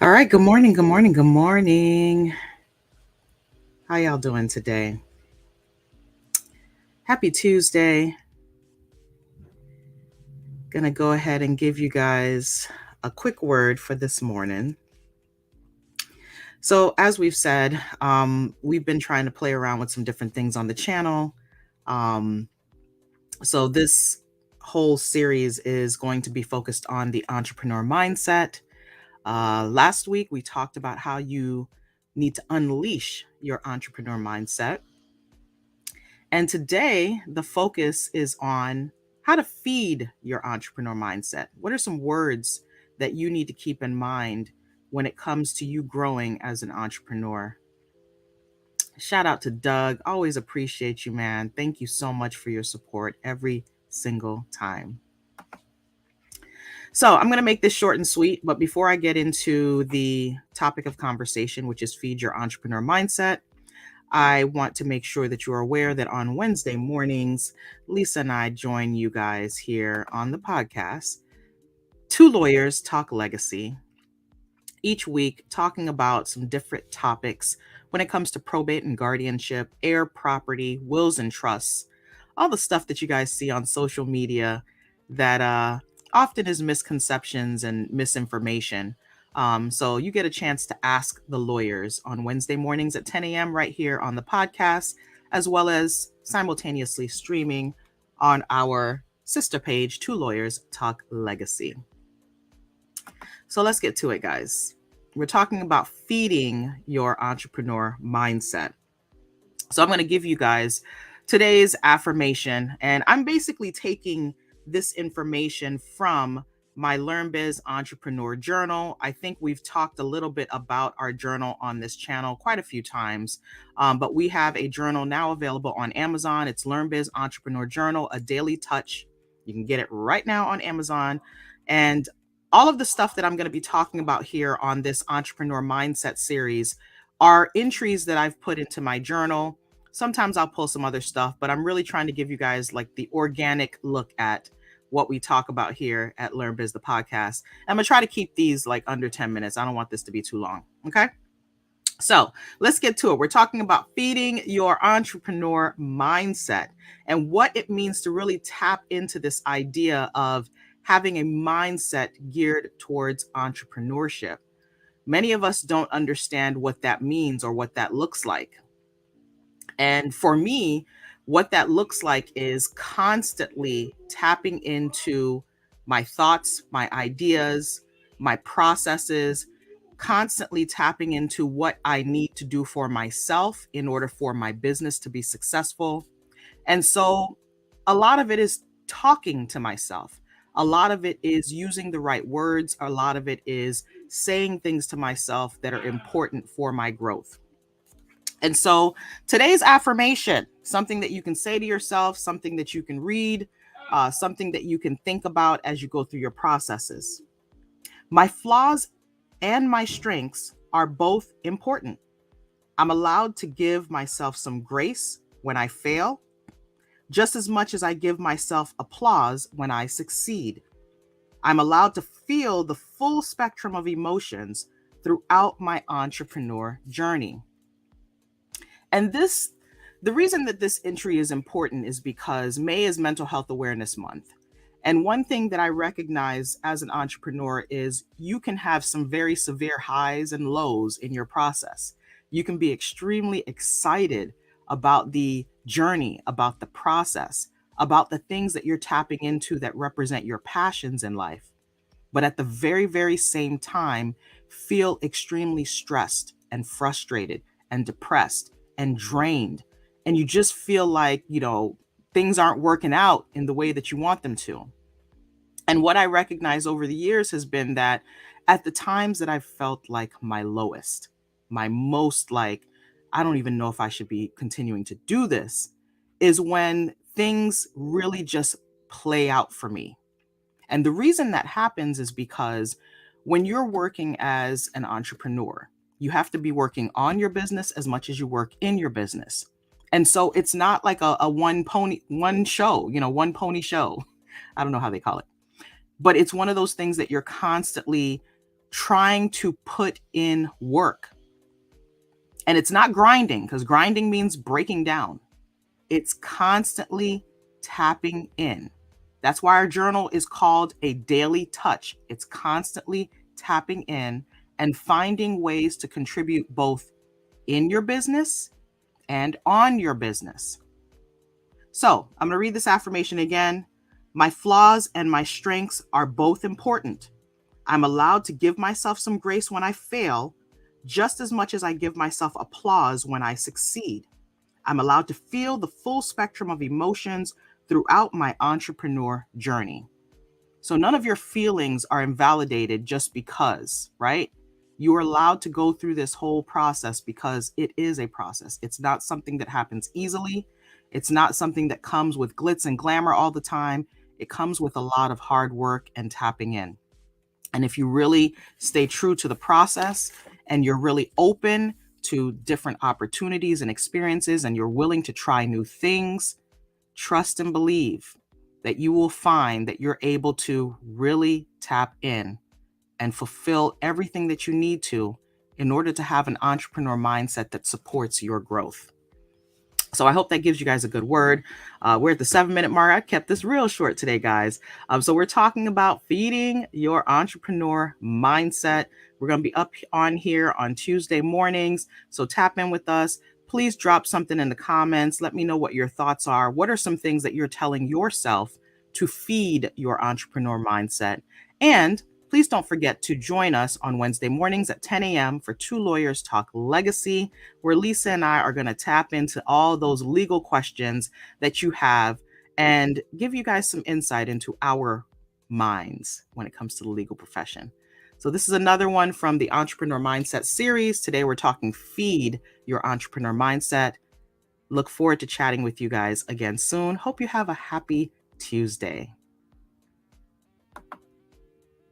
All right, good morning, good morning, good morning. How y'all doing today? Happy Tuesday. Gonna go ahead and give you guys a quick word for this morning. So, as we've said, we've been trying to play around with some different things on the channel. Um, so, this whole series is going to be focused on the entrepreneur mindset. Last week, we talked about how you need to unleash your entrepreneur mindset. And today, the focus is on how to feed your entrepreneur mindset. What are some words that you need to keep in mind when it comes to you growing as an entrepreneur? Shout out to Doug. Always appreciate you, man. Thank you so much for your support every single time. So, I'm going to make this short and sweet, but before I get into the topic of conversation, which is feed your entrepreneur mindset, I want to make sure that you're aware that on Wednesday mornings, Lisa and I join you guys here on the podcast. Two Lawyers Talk Legacy, each week talking about some different topics when it comes to probate and guardianship, heir property, wills and trusts, all the stuff that you guys see on social media that often is misconceptions and misinformation. So you get a chance to ask the lawyers on Wednesday mornings at 10 a.m. right here on the podcast, as well as simultaneously streaming on our sister page, Two Lawyers Talk Legacy. So let's get to it, guys. We're talking about feeding your entrepreneur mindset. So I'm going to give you guys today's affirmation, and I'm basically taking this information from my Learn Biz Entrepreneur Journal. I think we've talked a little bit about our journal on this channel quite a few times, but we have a journal now available on Amazon. It's Learn Biz Entrepreneur Journal, a daily touch. You can get it right now on Amazon. And all of the stuff that I'm going to be talking about here on this entrepreneur mindset series are entries that I've put into my journal. Sometimes I'll pull some other stuff, but I'm really trying to give you guys like the organic look at what we talk about here at Learn Biz, the podcast. I'm going to try to keep these like under 10 minutes. I don't want this to be too long. Okay. So let's get to it. We're talking about feeding your entrepreneur mindset and what it means to really tap into this idea of having a mindset geared towards entrepreneurship. Many of us don't understand what that means or what that looks like. And for me, what that looks like is constantly tapping into my thoughts, my ideas, my processes, constantly tapping into what I need to do for myself in order for my business to be successful. And so a lot of it is talking to myself. A lot of it is using the right words. A lot of it is saying things to myself that are important for my growth. And so today's affirmation, something that you can say to yourself, something that you can read, something that you can think about as you go through your processes. My flaws and my strengths are both important. I'm allowed to give myself some grace when I fail, just as much as I give myself applause when I succeed. I'm allowed to feel the full spectrum of emotions throughout my entrepreneur journey. And the reason that this entry is important is because May is Mental Health Awareness Month. And one thing that I recognize as an entrepreneur is you can have some very severe highs and lows in your process. You can be extremely excited about the journey, about the process, about the things that you're tapping into that represent your passions in life. But at the very, very same time, feel extremely stressed and frustrated and depressed and drained. And you just feel like, things aren't working out in the way that you want them to. And what I recognize over the years has been that at the times that I've felt like my lowest, my most like, I don't even know if I should be continuing to do this, is when things really just play out for me. And the reason that happens is because when you're working as an entrepreneur, you have to be working on your business as much as you work in your business. And so it's not like a one pony show. I don't know how they call it. But it's one of those things that you're constantly trying to put in work. And it's not grinding, because grinding means breaking down. It's constantly tapping in. That's why our journal is called a daily touch. It's constantly tapping in and finding ways to contribute both in your business and on your business. So I'm going to read this affirmation again. My flaws and my strengths are both important. I'm allowed to give myself some grace when I fail, just as much as I give myself applause when I succeed. I'm allowed to feel the full spectrum of emotions throughout my entrepreneur journey. So none of your feelings are invalidated just because, right? You are allowed to go through this whole process because it is a process. It's not something that happens easily. It's not something that comes with glitz and glamour all the time. It comes with a lot of hard work and tapping in. And if you really stay true to the process and you're really open to different opportunities and experiences and you're willing to try new things, trust and believe that you will find that you're able to really tap in and fulfill everything that you need to in order to have an entrepreneur mindset that supports your growth. So I hope that gives you guys a good word. We're at the 7-minute mark. I kept this real short today, guys. So we're talking about feeding your entrepreneur mindset. We're going to be up on here on Tuesday mornings. So tap in with us. Please drop something in the comments. Let me know what your thoughts are. What are some things that you're telling yourself to feed your entrepreneur mindset? And please don't forget to join us on Wednesday mornings at 10 a.m. for Two Lawyers Talk Legacy, where Lisa and I are going to tap into all those legal questions that you have and give you guys some insight into our minds when it comes to the legal profession. So this is another one from the Entrepreneur Mindset series. Today we're talking feed your entrepreneur mindset. Look forward to chatting with you guys again soon. Hope you have a happy Tuesday.